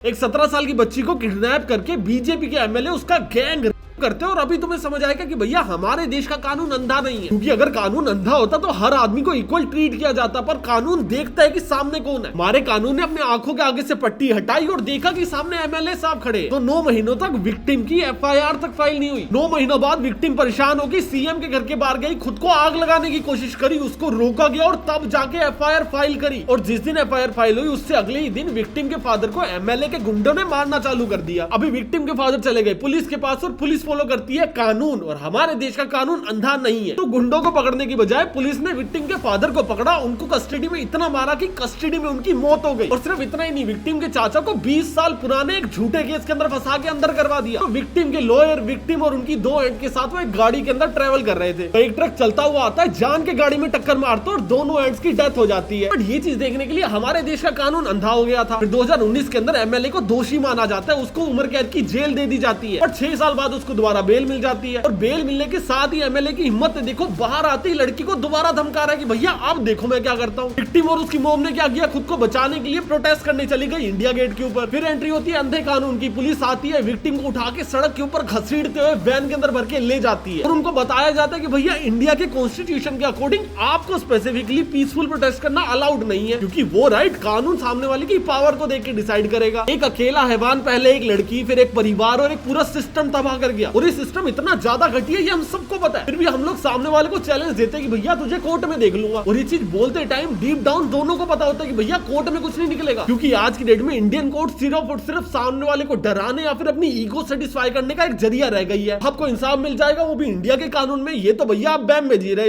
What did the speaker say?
एक 17 साल की बच्ची को किडनैप करके बीजेपी के एमएलए उसका गैंग करते हैं। और अभी तुम्हें समझ आएगा कि भैया हमारे देश का कानून अंधा नहीं है, क्योंकि अगर कानून अंधा होता तो हर आदमी को इक्वल ट्रीट किया जाता, पर कानून देखता है कि सामने कौन है। हमारे कानून ने अपने आंखों के आगे से पट्टी हटाई और देखा कि सामने एमएलए साहब खड़े, तो 9 महीनों तक विक्टिम की एफआईआर तक फाइल नहीं हुई। 9 महीनों बाद विक्टिम परेशान होगी, सीएम के घर के बाहर गई, खुद को आग लगाने की कोशिश करी, उसको रोका गया और तब जाके एफआईआर फाइल करी। और जिस दिन एफआईआर फाइल हुई उससे अगले ही दिन विक्टिम के फादर को एमएलए के गुंडों ने मारना चालू कर दिया। अभी विक्टिम के फादर चले गए पुलिस के पास और पुलिस फॉलो करती है कानून, और हमारे देश का कानून अंधा नहीं है। तो गुंडों को पकड़ने की बजाय पुलिस ने विक्टिम के फादर को पकड़ा, उनको कस्टडी में इतना मारा कि कस्टडी में उनकी मौत हो गई। और सिर्फ इतना ही नहीं, विक्टिम के चाचा को 20 साल पुराने एक झूठे केस के अंदर फंसा के अंदर करवा दिया। तो विक्टिम के लॉयर, विक्टिम और उनकी 2 एंड के साथ वो एक गाड़ी के अंदर ट्रेवल कर रहे थे, तो एक ट्रक चलता हुआ आता है, जान के गाड़ी में टक्कर मारता और दोनों एंड्स की डेथ हो जाती है। बट ये चीज देखने के लिए हमारे देश का कानून अंधा हो गया था। फिर 2019 के अंदर एमएलए को दोषी माना जाता है, उसको उम्र कैद की जेल दे दी जाती है, और 6 साल बाद उसको दोबारा बेल मिल जाती है। और बेल मिलने के साथ ही एमएलए की हिम्मत है, देखो बाहर आती लड़की को दोबारा धमका रहा है कि भैया आप देखो मैं क्या करता हूँ। विक्टिम और उसकी मॉम ने क्या किया, खुद को बचाने के लिए प्रोटेस्ट करने चली गई इंडिया गेट के ऊपर। फिर एंट्री होती है अंधे कानून की, पुलिस आती है, विक्टिम को उठा के सड़क के ऊपर घसीटते हुए वैन के अंदर भर के ले जाती है, और उनको बताया जाता है कि भैया इंडिया के कॉन्स्टिट्यूशन के अकॉर्डिंग आपको स्पेसिफिकली पीसफुल प्रोटेस्ट करना अलाउड नहीं है, क्योंकि वो राइट कानून सामने वाले की पावर को देख के डिसाइड करेगा। एक अकेला हैवान, पहले एक लड़की, फिर एक परिवार और एक पूरा सिस्टम तबाह कर गया। और ये सिस्टम इतना ज्यादा घटिया, ये हम सबको पता है, फिर भी हम लोग सामने वाले को चैलेंज देते हैं कि भैया तुझे कोर्ट में देख लूंगा। और ये चीज बोलते टाइम डीप डाउन दोनों को पता होता है कि भैया कोर्ट में कुछ नहीं निकलेगा, क्योंकि आज की डेट में इंडियन कोर्ट सिर्फ और सिर्फ सामने वाले को डराने या फिर अपनी ईगो सेटिस्फाई करने का एक जरिया रह गई है। आपको इंसाफ मिल जाएगा, वो भी इंडिया के कानून में। ये तो भैया आप बैम में जी रहे हो।